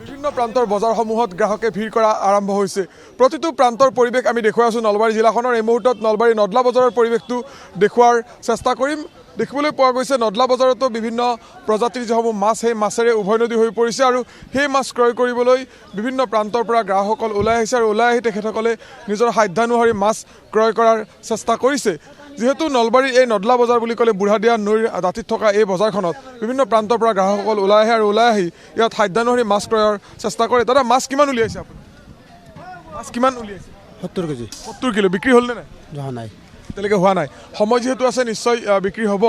বিভিন্ন প্ৰান্তৰ বজাৰসমূহত গ্ৰাহকে ভিৰ কৰা আৰম্ভ হৈছে। প্ৰতিটো প্ৰান্তৰ পৰিৱেশ আমি দেখুৱাই আছোঁ নলবাৰী জিলাখনৰ। এই মুহূৰ্তত নলবাৰী নদলা বজাৰৰ পৰিৱেশটো দেখুওৱাৰ চেষ্টা কৰিম। দেখিবলৈ পোৱা গৈছে নদলা বজাৰতো বিভিন্ন প্ৰজাতিৰ যিসমূহ মাছ সেই মাছেৰে উভৈনদী হৈ পৰিছে আৰু সেই মাছ ক্ৰয় কৰিবলৈ বিভিন্ন প্ৰান্তৰ পৰা গ্ৰাহকসকল ওলাই আহিছে আৰু ওলাই আহি তেখেতসকলে নিজৰ সাধ্যানুসৰি মাছ ক্ৰয় কৰাৰ চেষ্টা কৰিছে। যিহেতু নলবাৰীৰ এই নদলা বজাৰ বুলি ক'লে বুঢ়াদিয়া নৈৰ দাঁতিত থকা এই বজাৰখনত বিভিন্ন প্ৰান্তৰ পৰা গ্ৰাহকসকল ওলাই আহে আৰু ওলাই আহি ইয়াত সাধ্যানুসৰি মাছ ক্ৰয়ৰ চেষ্টা কৰে। দাদা মাছ কিমান উলিয়াইছে আপুনি? মাছ কিমান উলিয়াইছে? 70 কেজি। 70 কিলো বিক্ৰী হ'লনে নাই? যোৱা নাই, এতিয়ালৈকে হোৱা নাই। সময় যিহেতু আছে নিশ্চয় বিক্ৰী হ'ব।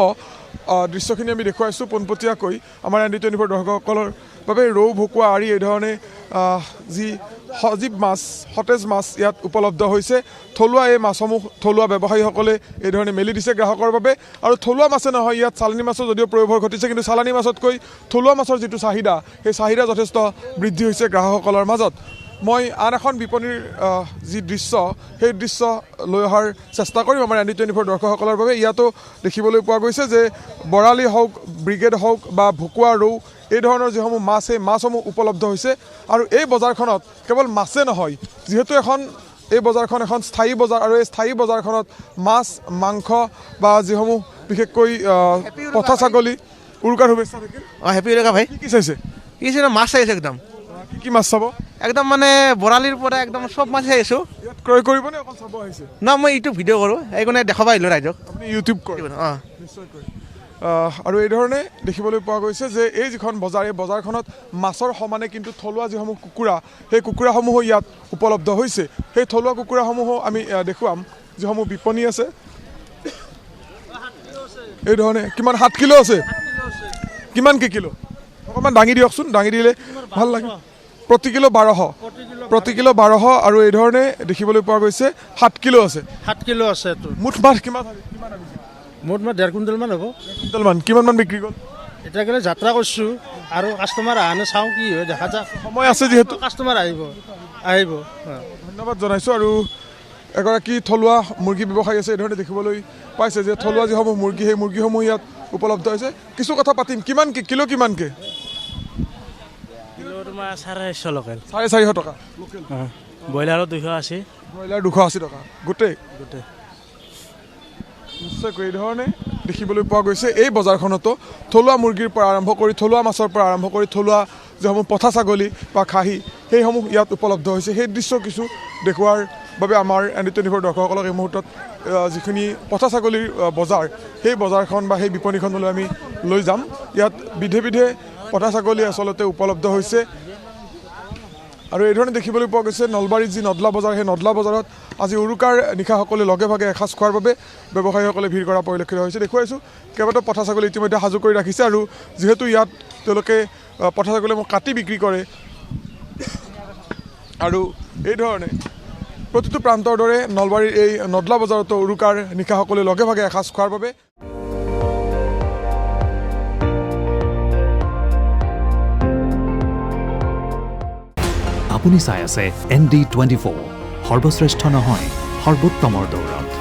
দৃশ্যখিনি আমি দেখুৱাইছোঁ পোনপটীয়াকৈ আমাৰ ND24 দৰ্শকসকলৰ বাবে। ৰৌ, ভকুৱা, আৰি এই ধৰণে যি সজীৱ মাছ, সতেজ মাছ ইয়াত উপলব্ধ হৈছে। থলুৱা এই মাছসমূহ থলুৱা ব্যৱসায়ীসকলে এই ধৰণে মেলি দিছে গ্ৰাহকৰ বাবে। আৰু থলুৱা মাছে নহয়, ইয়াত চালানী মাছৰ যদিও প্ৰয়োভৰ ঘটিছে, কিন্তু চালানী মাছতকৈ থলুৱা মাছৰ যিটো চাহিদা, সেই চাহিদা যথেষ্ট বৃদ্ধি হৈছে গ্ৰাহকসকলৰ মাজত। মই আন এখন বিপণীৰ যি দৃশ্য, সেই দৃশ্য লৈ অহাৰ চেষ্টা কৰিম আমাৰ ND24 দৰ্শকসকলৰ বাবে। ইয়াতো দেখিবলৈ পোৱা গৈছে যে বৰালি হওক, ব্ৰিগেড হওক বা ভকুৱা, ৰৌ এই ধৰণৰ যিসমূহ মাছ, সেই মাছসমূহ উপলব্ধ হৈছে। আৰু এই বজাৰখনত কেৱল মাছে নহয়, যিহেতু এই বজাৰখন এখন স্থায়ী বজাৰ আৰু এই স্থায়ী বজাৰখনত মাছ, মাংস বা যিসমূহ বিশেষকৈ পঠা ছাগলী, উৰুকাৰ শুভেচ্ছা থাকিল। হেপী উৰুকা ভাই। কি চাইছে? কি চাইছে? মাছ চাইছে একদম। কি মাছ চাব? একদম মানে বৰালিৰ পৰা একদম চব মাছ চাইছোঁ। ইয়াত ক্ৰয় কৰিবনে অকল চাব আহিছে? না, মই ইউটিউব ভিডিঅ' কৰোঁ, এইকাৰণে দেখাব আহিলোঁ ৰাইজক। আপুনি ইউটিউব কৰে? অঁ, নিশ্চয়কৈ। আৰু এই ধৰণে দেখিবলৈ পোৱা গৈছে যে এই যিখন বজাৰ, এই বজাৰখনত মাছৰ সমানে কিন্তু থলুৱা যিসমূহ কুকুৰা, সেই কুকুৰাসমূহো ইয়াত উপলব্ধ হৈছে। সেই থলুৱা কুকুৰাসমূহো আমি দেখুৱাম। যিসমূহ বিপণী আছে এই ধৰণে। কিমান? 7 কিলো আছে। কিমান কিলো? অকণমান দাঙি দিয়কচোন, দাঙি দিলে ভাল লাগে। প্ৰতি কিলো 1200। প্ৰতি কিলো 1200 আৰু এই ধৰণে দেখিবলৈ পোৱা গৈছে 7 কিলো আছে। 7 কিলো আছে। মুঠ মাছ কিমান? মুঠ মাছ 1.5 কুইণ্টেলমান হ'ব। কুইণ্টেলমান। কিমানমান বিক্ৰী গ'ল? এতিয়ালৈকে যাত্ৰা কৰিছোঁ আৰু কাষ্টমাৰ আহা নাই, চাওঁ কি হয়, দেখা যাক। সময় আছে যিহেতু। কাষ্টমাৰ আহিব। ধন্যবাদ জনাইছোঁ। আৰু এগৰাকী থলুৱা মুৰ্গী ব্যৱসায়ী আছে, এই ধৰণে দেখিবলৈ পাইছে যে থলুৱা যিসমূহ মুৰ্গী, সেই মুৰ্গীসমূহ ইয়াত উপলব্ধ হৈছে। কিছু কথা পাতিম। কিমানকৈ কিলো? কিমানকৈ? কিলো তোমাৰ 450 লোকেল। 450 টকা। ব্ৰইলাৰৰ 280। ব্ৰইলাৰ 280 টকা। গোটেই গোটেই নিশ্চয়কৈ এই ধৰণে দেখিবলৈ পোৱা গৈছে। এই বজাৰখনতো থলুৱা মুৰ্গীৰ পৰা আৰম্ভ কৰি, থলুৱা মাছৰ পৰা আৰম্ভ কৰি, থলুৱা যিসমূহ পঠা ছাগলী বা খাহী, সেইসমূহ ইয়াত উপলব্ধ হৈছে। সেই দৃশ্য কিছু দেখুওৱাৰ বাবে আমাৰ ND24 দৰ্শকসকলক এই মুহূৰ্তত যিখিনি পঠা ছাগলীৰ বজাৰ, সেই বজাৰখন বা সেই বিপণীখনলৈ আমি লৈ যাম। ইয়াত বিধে বিধে পঠা ছাগলী আচলতে উপলব্ধ হৈছে। আৰু এই ধৰণে দেখিবলৈ পোৱা গৈছে নলবাৰীৰ যি নদলা বজাৰ, সেই নদলা বজাৰত আজি উৰুকাৰ নিশা সকলোৱে লগে ভাগে এসাঁজ খোৱাৰ বাবে ব্যৱসায়ীসকলে ভিৰ কৰা পৰিলক্ষিত হৈছে। দেখুৱাইছোঁ কেইবাটাও পঠা ছাগলী ইতিমধ্যে সাজু কৰি ৰাখিছে। আৰু যিহেতু ইয়াত তেওঁলোকে পঠা ছাগলীসমূহ কাটি বিক্ৰী কৰে আৰু এই ধৰণে প্ৰতিটো প্ৰান্তৰ দৰে নলবাৰীৰ এই নদলা বজাৰতো উৰুকাৰ নিশা সকলোৱে লগে ভাগে এসাঁজ খোৱাৰ বাবে আপুনি চাই আছে ND24, সৰ্বশ্ৰেষ্ঠ নহয়, সৰ্বোত্তমৰ দৌৰত।